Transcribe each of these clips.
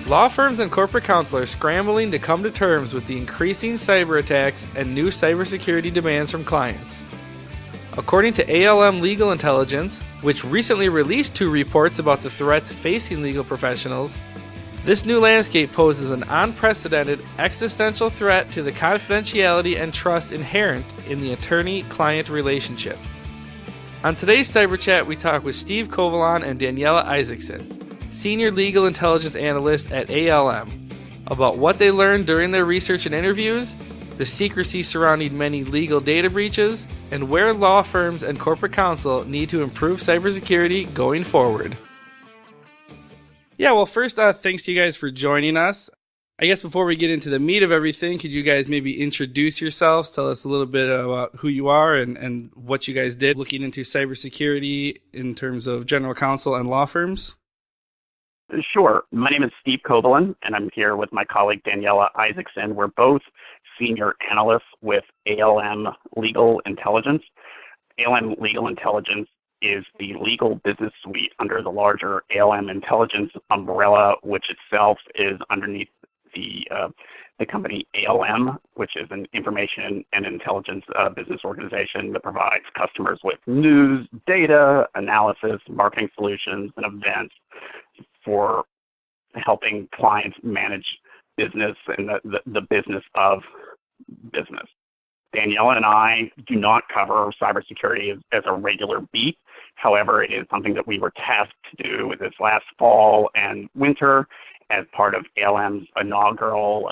Law firms and corporate counsel are scrambling to come to terms with the increasing cyber attacks and new cybersecurity demands from clients. According to ALM Legal Intelligence, which recently released 2 reports about the threats facing legal professionals, this new landscape poses an unprecedented existential threat to the confidentiality and trust inherent in the attorney-client relationship. On today's Cyber Chat, we talk with Steve Kovalan and Daniella Isaacson, Senior Legal Intelligence Analysts at ALM, about what they learned during their research and interviews, the secrecy surrounding many legal data breaches, and where law firms and corporate counsel need to improve cybersecurity going forward. Yeah, well, first, thanks to you guys for joining us. I guess before we get into the meat of everything, could you guys maybe introduce yourselves, tell us a little bit about who you are and what you guys did looking into cybersecurity in terms of general counsel and law firms? Sure. My name is Steve Kovalan, and I'm here with my colleague Daniella Isaacson. We're both senior analysts with ALM Legal Intelligence. ALM Legal Intelligence is the legal business suite under the larger ALM Intelligence umbrella, which itself is underneath the company ALM, which is an information and intelligence business organization that provides customers with news, data, analysis, marketing solutions, and events for helping clients manage business and the business of business. Daniella and I do not cover cybersecurity as a regular beat. However, it is something that we were tasked to do this last fall and winter as part of ALM's inaugural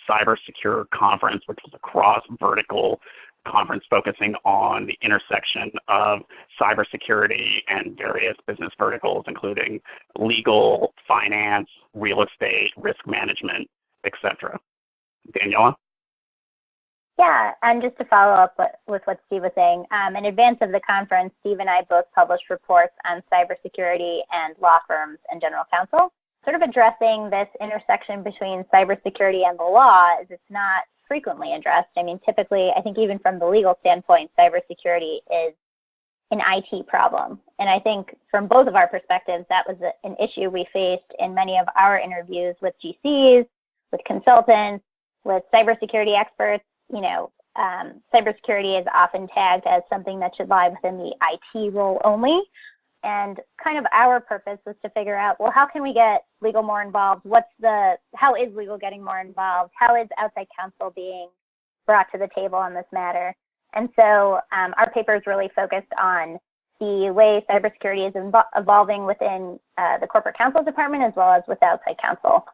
Cybersecure conference, which was a cross-vertical conference focusing on the intersection of cybersecurity and various business verticals, including legal, finance, real estate, risk management, etc. Daniella? Yeah, and just to follow up with what Steve was saying, in advance of the conference, Steve and I both published reports on cybersecurity and law firms and general counsel. Sort of addressing this intersection between cybersecurity and the law is it's not frequently addressed. I mean, typically, I think even from the legal standpoint, cybersecurity is an IT problem. And I think from both of our perspectives, that was an issue we faced in many of our interviews with GCs, with consultants, with cybersecurity experts. You know, cybersecurity is often tagged as something that should lie within the IT role only. And kind of our purpose was to figure out, well, how can we get legal more involved? How is legal getting more involved? How is outside counsel being brought to the table on this matter? And so our paper is really focused on the way cybersecurity is evolving within the corporate counsel department as well as with outside counsel.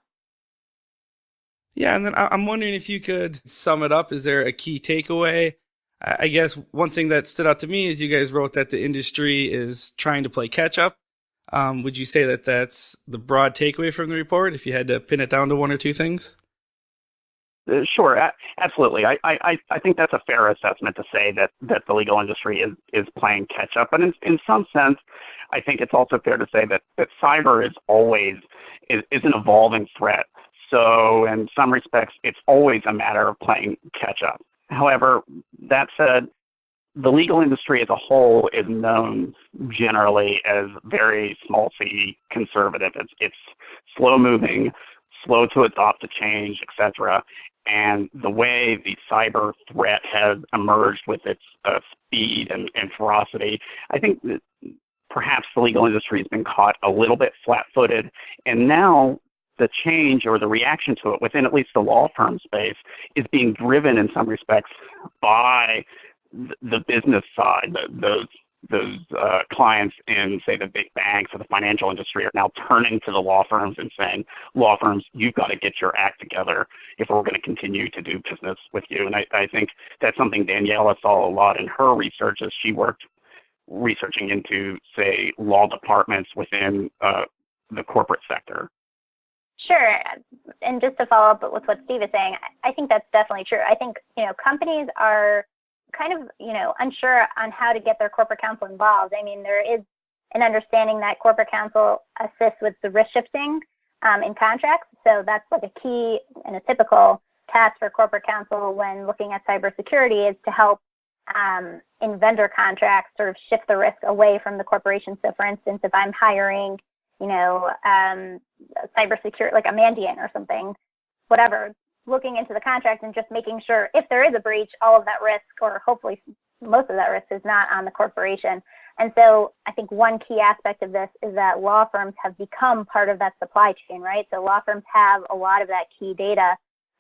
Yeah, and then I'm wondering if you could sum it up. Is there a key takeaway? I guess one thing that stood out to me is you guys wrote that the industry is trying to play catch up. Would you say that that's the broad takeaway from the report, if you had to pin it down to one or two things? Sure, absolutely. I think that's a fair assessment to say that the legal industry is playing catch up. But in some sense, I think it's also fair to say that cyber is always an evolving threat. So in some respects, it's always a matter of playing catch up. However, that said, the legal industry as a whole is known generally as very small c conservative. It's slow moving, slow to adopt a change, etc. And the way the cyber threat has emerged with its speed and ferocity, I think that perhaps the legal industry has been caught a little bit flat-footed, and now the change or the reaction to it within at least the law firm space is being driven in some respects by the business side. Those clients in, say, the big banks or the financial industry are now turning to the law firms and saying, law firms, you've got to get your act together if we're going to continue to do business with you. And I think that's something Daniella saw a lot in her research as she worked researching into, say, law departments within the corporate sector. Sure. And just to follow up with what Steve is saying, I think that's definitely true. I think, companies are kind of, unsure on how to get their corporate counsel involved. I mean, there is an understanding that corporate counsel assists with the risk shifting in contracts. So that's like a key and a typical task for corporate counsel when looking at cybersecurity is to help in vendor contracts sort of shift the risk away from the corporation. So for instance, if I'm hiring cybersecurity, like a Mandiant or something, whatever, looking into the contract and just making sure if there is a breach, all of that risk, or hopefully most of that risk, is not on the corporation. And so I think one key aspect of this is that law firms have become part of that supply chain, right? So law firms have a lot of that key data,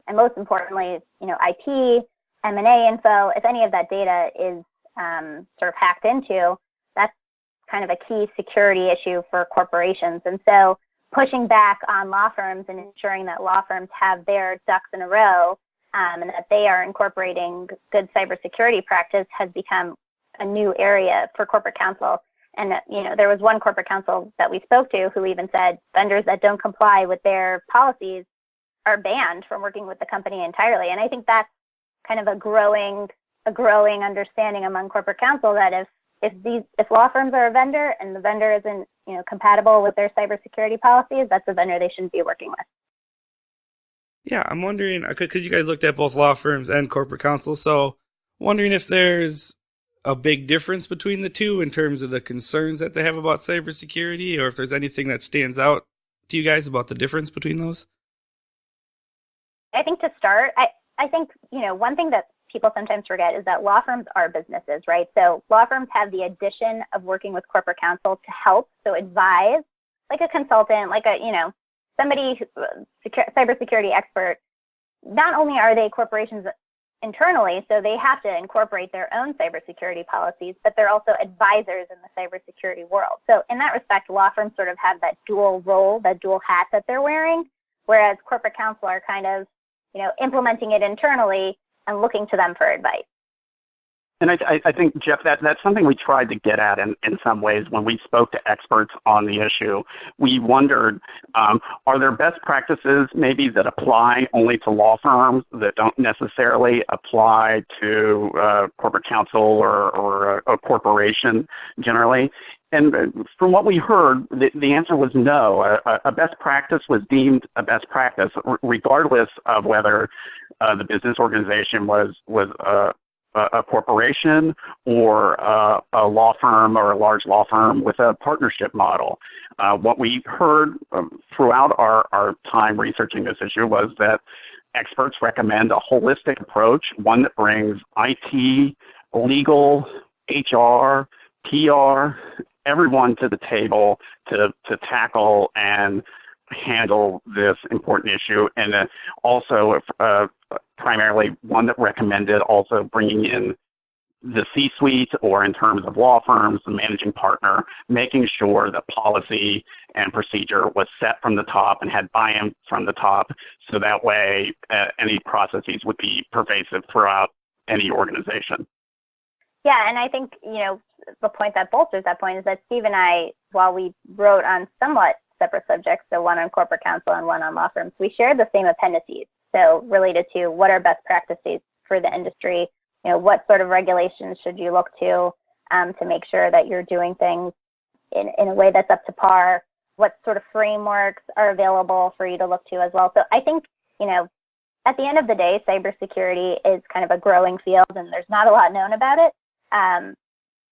and most importantly, IP, M&A info. If any of that data is sort of hacked into, that's kind of a key security issue for corporations. And so pushing back on law firms and ensuring that law firms have their ducks in a row and that they are incorporating good cybersecurity practice has become a new area for corporate counsel. And, there was one corporate counsel that we spoke to who even said vendors that don't comply with their policies are banned from working with the company entirely. And I think that's kind of a growing understanding among corporate counsel that if law firms are a vendor and the vendor isn't, compatible with their cybersecurity policies, that's a vendor they shouldn't be working with. Yeah, I'm wondering, because you guys looked at both law firms and corporate counsel, so wondering if there's a big difference between the two in terms of the concerns that they have about cybersecurity, or if there's anything that stands out to you guys about the difference between those? I think to start, I think, one thing that people sometimes forget is that law firms are businesses, right? So law firms have the addition of working with corporate counsel to help, so advise, like a consultant, like somebody, cybersecurity expert. Not only are they corporations internally, so they have to incorporate their own cybersecurity policies, but they're also advisors in the cybersecurity world. So in that respect, law firms sort of have that dual role, that dual hat that they're wearing, whereas corporate counsel are kind of, implementing it internally and looking to them for advice. And I think, Jeff, that's something we tried to get at in some ways when we spoke to experts on the issue. We wondered, are there best practices maybe that apply only to law firms that don't necessarily apply to corporate counsel or a corporation generally? And from what we heard, the answer was no. A best practice was deemed a best practice, regardless of whether the business organization was a corporation or a law firm or a large law firm with a partnership model. What we heard throughout our time researching this issue was that experts recommend a holistic approach, one that brings IT, legal, HR, PR, everyone to the table to tackle and handle this important issue, and also primarily one that recommended also bringing in the C-suite, or in terms of law firms, the managing partner, making sure that policy and procedure was set from the top and had buy-in from the top, so that way any processes would be pervasive throughout any organization. Yeah, and I think, the point that bolsters that point is that Steve and I, while we wrote on somewhat separate subjects, so one on corporate counsel and one on law firms, we shared the same appendices. So related to what are best practices for the industry, what sort of regulations should you look to make sure that you're doing things in a way that's up to par, what sort of frameworks are available for you to look to as well. So I think, at the end of the day, cybersecurity is kind of a growing field, and there's not a lot known about it,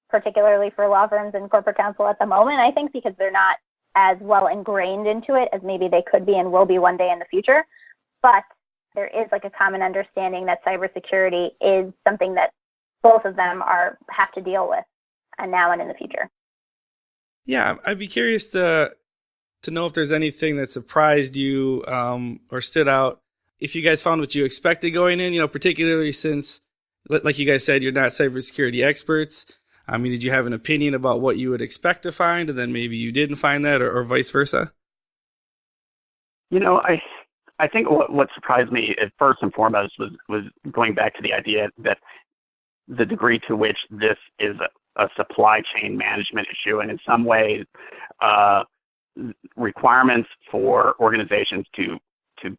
particularly for law firms and corporate counsel at the moment, I think, because they're not as well ingrained into it as maybe they could be and will be one day in the future. But there is like a common understanding that cybersecurity is something that both of them have to deal with, and now and in the future. Yeah, I'd be curious to know if there's anything that surprised you or stood out. If you guys found what you expected going in, particularly since, like you guys said, you're not cybersecurity experts. I mean, did you have an opinion about what you would expect to find, and then maybe you didn't find that, or vice versa? I think what surprised me first and foremost was going back to the idea that the degree to which this is a supply chain management issue, and in some ways requirements for organizations to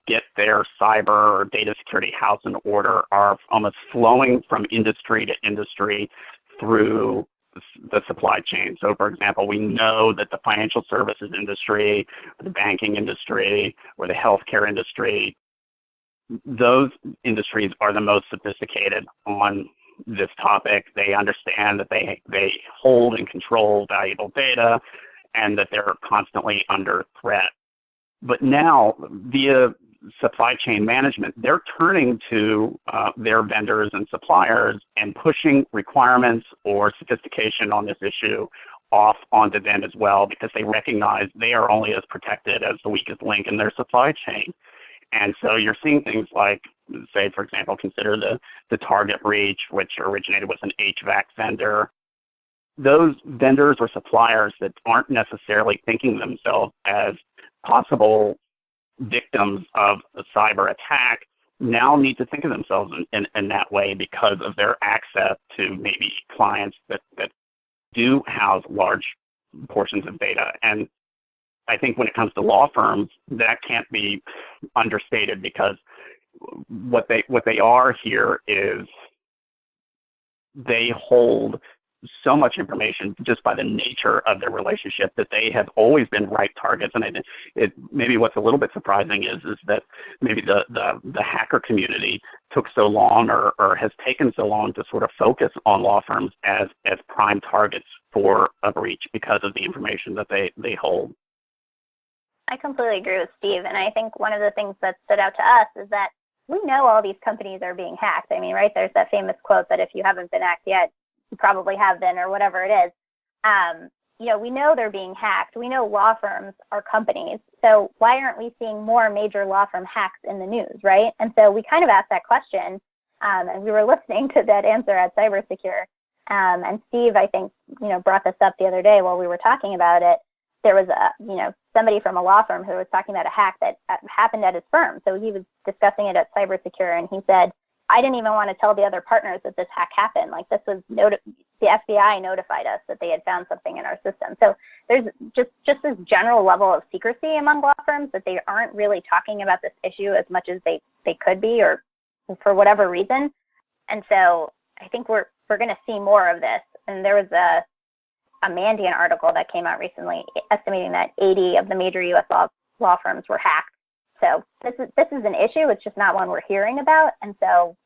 get their cyber or data security house in order are almost flowing from industry to industry through the supply chain. So, for example, we know that the financial services industry, the banking industry, or the healthcare industry, those industries are the most sophisticated on this topic. They understand that they hold and control valuable data, and that they're constantly under threat. But now, via supply chain management, they're turning to their vendors and suppliers and pushing requirements or sophistication on this issue off onto them as well, because they recognize they are only as protected as the weakest link in their supply chain. And so you're seeing things like, say, for example, consider the Target breach, which originated with an HVAC vendor. Those vendors or suppliers that aren't necessarily thinking themselves as possible victims of a cyber attack now need to think of themselves in that way because of their access to maybe clients that do house large portions of data. And I think when it comes to law firms, that can't be understated, because what they are here is they hold so much information just by the nature of their relationship that they have always been right targets. And it maybe what's a little bit surprising is that maybe the hacker community took so long or has taken so long to sort of focus on law firms as prime targets for a breach because of the information that they hold. I completely agree with Steve. And I think one of the things that stood out to us is that we know all these companies are being hacked. I mean, right, there's that famous quote that if you haven't been hacked yet, you probably have been, or whatever it is. We know they're being hacked. We know law firms are companies. So why aren't we seeing more major law firm hacks in the news, right? And so we kind of asked that question, and we were listening to that answer at Cybersecurity. And Steve, I think, brought this up the other day while we were talking about it. There was somebody from a law firm who was talking about a hack that happened at his firm. So he was discussing it at Cybersecurity, and he said, I didn't even want to tell the other partners that this hack happened. Like, this was the FBI notified us that they had found something in our system. So there's just this general level of secrecy among law firms that they aren't really talking about this issue as much as they could be, or for whatever reason. And so I think we're going to see more of this. And there was a Mandiant article that came out recently estimating that 80 of the major U.S. law firms were hacked. So this is an issue. It's just not one we're hearing about. And so,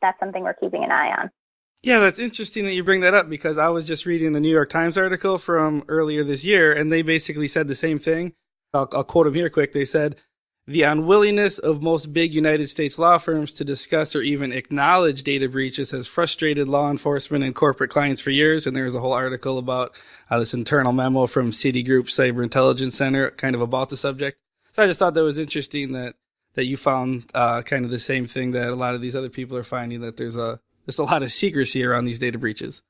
that's something we're keeping an eye on. Yeah, that's interesting that you bring that up, because I was just reading a New York Times article from earlier this year, and they basically said the same thing. I'll quote them here quick. They said, the unwillingness of most big United States law firms to discuss or even acknowledge data breaches has frustrated law enforcement and corporate clients for years. And there was a whole article about this internal memo from Citigroup's Cyber Intelligence Center kind of about the subject. So I just thought that was interesting that you found kind of the same thing that a lot of these other people are finding, that there's a lot of secrecy around these data breaches.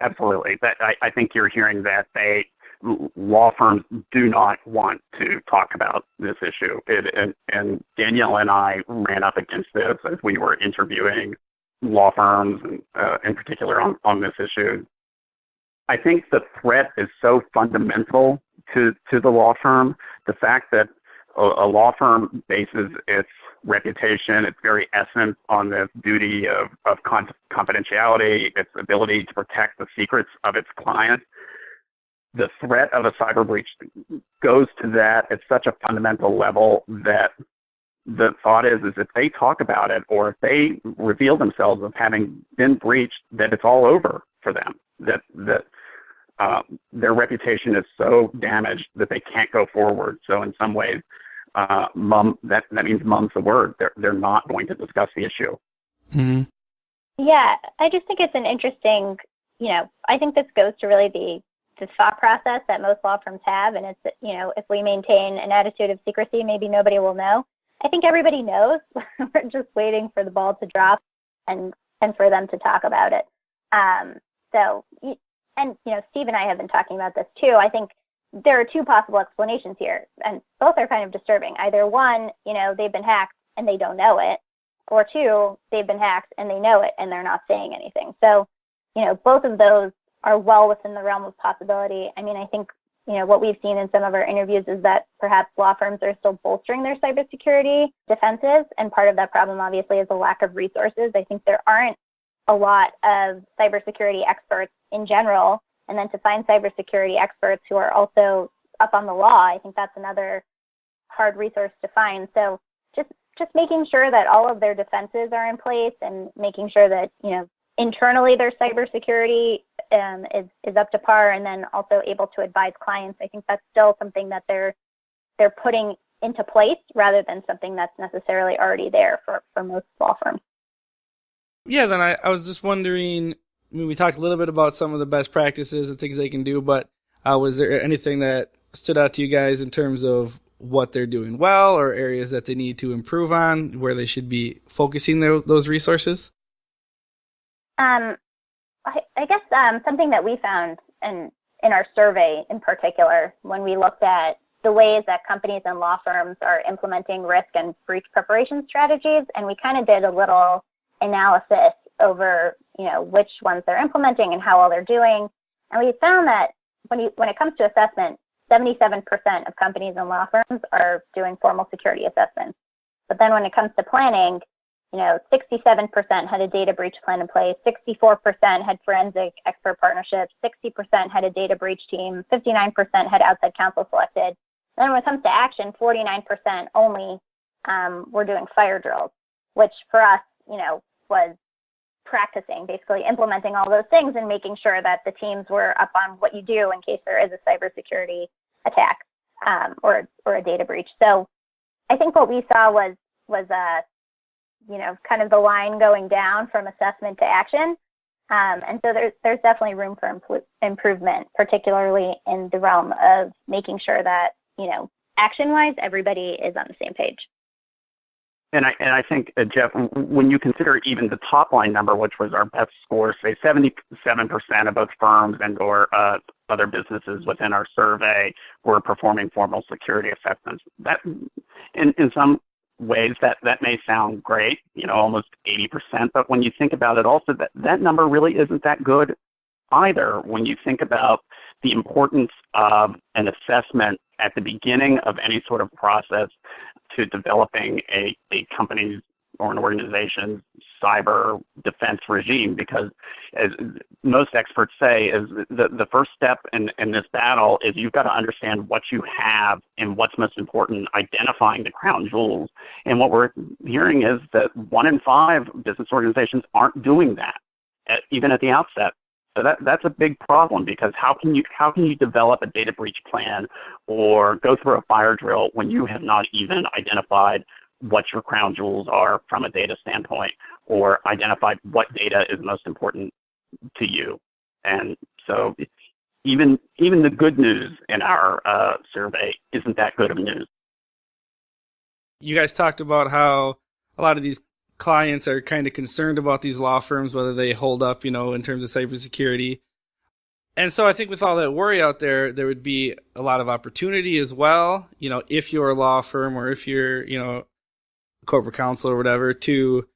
Absolutely. I think you're hearing that law firms do not want to talk about this issue. And Daniella and I ran up against this as we were interviewing law firms, in particular on this issue. I think the threat is so fundamental to the law firm. The fact that a law firm bases its reputation, its very essence, on the duty of confidentiality, its ability to protect the secrets of its clients. The threat of a cyber breach goes to that at such a fundamental level that the thought is if they talk about it, or if they reveal themselves of having been breached, that it's all over for them, that their reputation is so damaged that they can't go forward. So in some ways, that means mum's the word. They're not going to discuss the issue. Mm-hmm. Yeah, I just think it's an interesting, I think this goes to really the thought process that most law firms have. And it's, if we maintain an attitude of secrecy, maybe nobody will know. I think everybody knows. We're just waiting for the ball to drop and for them to talk about it. Steve and I have been talking about this too. I think there are two possible explanations here, and both are kind of disturbing. Either one, they've been hacked and they don't know it, or two, they've been hacked and they know it and they're not saying anything. So, both of those are well within the realm of possibility. I mean, I think, what we've seen in some of our interviews is that perhaps law firms are still bolstering their cybersecurity defenses, and part of that problem, obviously, is a lack of resources. I think there aren't a lot of cybersecurity experts in general, and then to find cybersecurity experts who are also up on the law, I think that's another hard resource to find. So just making sure that all of their defenses are in place, and making sure that, internally their cybersecurity is up to par, and then also able to advise clients. I think that's still something that they're putting into place rather than something that's necessarily already there for most law firms. Yeah, then I was just wondering, I mean, we talked a little bit about some of the best practices and things they can do, but was there anything that stood out to you guys in terms of what they're doing well or areas that they need to improve on, where they should be focusing those resources? I guess something that we found in our survey in particular, when we looked at the ways that companies and law firms are implementing risk and breach preparation strategies, and we kind of did a little analysis over, which ones they're implementing and how well they're doing. And we found that when it comes to assessment, 77% of companies and law firms are doing formal security assessments. But then when it comes to planning, 67% had a data breach plan in place, 64% had forensic expert partnerships, 60% had a data breach team, 59% had outside counsel selected. Then when it comes to action, 49% only were doing fire drills, which for us, was practicing, basically implementing all those things and making sure that the teams were up on what you do in case there is a cybersecurity attack or a data breach. So I think what we saw was kind of the line going down from assessment to action. And so there's definitely room for improvement, particularly in the realm of making sure that, action-wise, everybody is on the same page. And I think, Jeff, when you consider even the top line number, which was our best score, say 77% of both firms and or other businesses within our survey were performing formal security assessments. That, in some ways, that may sound great, almost 80%. But when you think about it, also that number really isn't that good either. When you think about the importance of an assessment at the beginning of any sort of process to developing a company's or an organization's cyber defense regime, because as most experts say, is the first step in this battle is you've got to understand what you have and what's most important, identifying the crown jewels. And what we're hearing is that 1 in 5 business organizations aren't doing that, even at the outset. So that's a big problem, because how can you develop a data breach plan or go through a fire drill when you have not even identified what your crown jewels are from a data standpoint, or identified what data is most important to you? And so even the good news in our survey isn't that good of news. You guys talked about how a lot of these clients are kind of concerned about these law firms, whether they hold up, in terms of cybersecurity. And so I think with all that worry out there, there would be a lot of opportunity as well, if you're a law firm or if you're, corporate counsel or whatever, to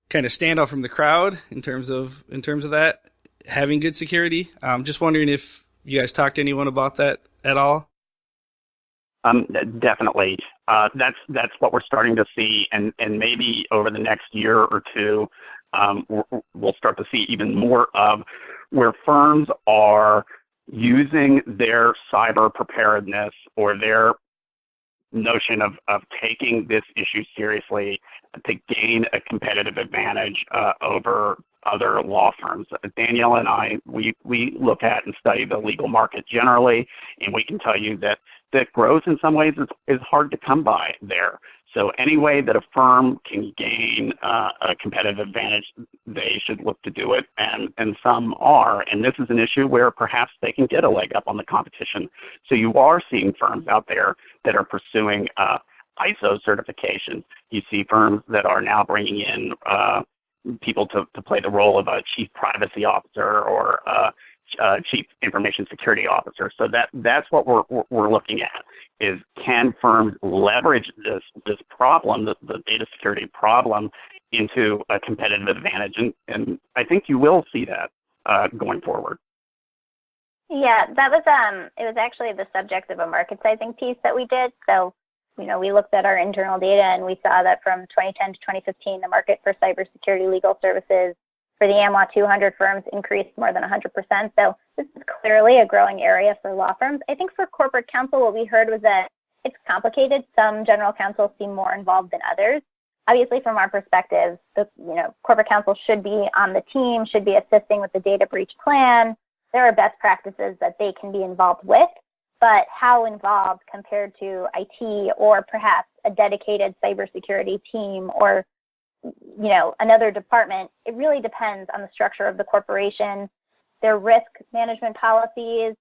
kind of stand out from the crowd in terms of that, having good security. Just wondering if you guys talked to anyone about that at all. Definitely. That's what we're starting to see, and maybe over the next year or two, we'll start to see even more of where firms are using their cyber preparedness or their notion of taking this issue seriously to gain a competitive advantage over other law firms. Daniella and I, we look at and study the legal market generally, and we can tell you that growth in some ways is hard to come by there. So any way that a firm can gain a competitive advantage, they should look to do it, and some are. And this is an issue where perhaps they can get a leg up on the competition. So you are seeing firms out there that are pursuing ISO certification. You see firms that are now bringing in people to play the role of a chief privacy officer or chief information security officer. So that's what we're looking at, is can firms leverage this problem, the data security problem, into a competitive advantage? And I think you will see that going forward. Yeah, that was it was actually the subject of a market sizing piece that we did. So, we looked at our internal data and we saw that from 2010 to 2015, the market for cybersecurity legal services for the AmLaw 200 firms increased more than 100%. So this is clearly a growing area for law firms. I think for corporate counsel, what we heard was that it's complicated. Some general counsels seem more involved than others. Obviously, from our perspective, corporate counsel should be on the team, should be assisting with the data breach plan, there are best practices that they can be involved with, but how involved compared to IT or perhaps a dedicated cybersecurity team or, another department, it really depends on the structure of the corporation, their risk management policies.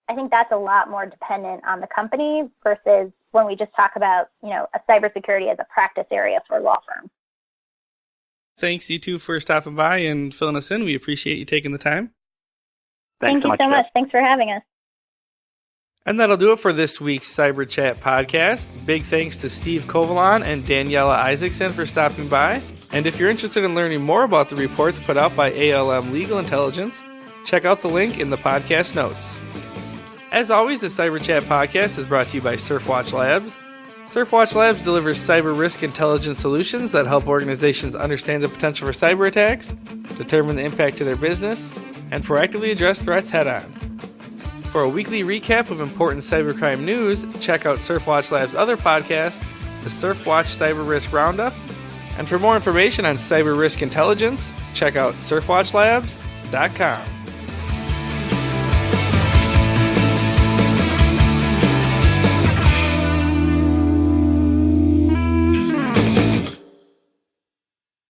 I think that's a lot more dependent on the company versus when we just talk about, a cybersecurity as a practice area for law firms. Thanks, you two, for stopping by and filling us in. We appreciate you taking the time. Thank you so much. Thanks for having us. And that'll do it for this week's Cyber Chat podcast. Big thanks to Steve Kovalan and Daniella Isaacson for stopping by. And if you're interested in learning more about the reports put out by ALM Legal Intelligence, check out the link in the podcast notes. As always, the Cyber Chat podcast is brought to you by Surfwatch Labs. Surfwatch Labs delivers cyber risk intelligence solutions that help organizations understand the potential for cyber attacks, determine the impact to their business, and proactively address threats head-on. For a weekly recap of important cybercrime news, check out Surfwatch Labs' other podcast, the Surfwatch Cyber Risk Roundup. And for more information on cyber risk intelligence, check out surfwatchlabs.com.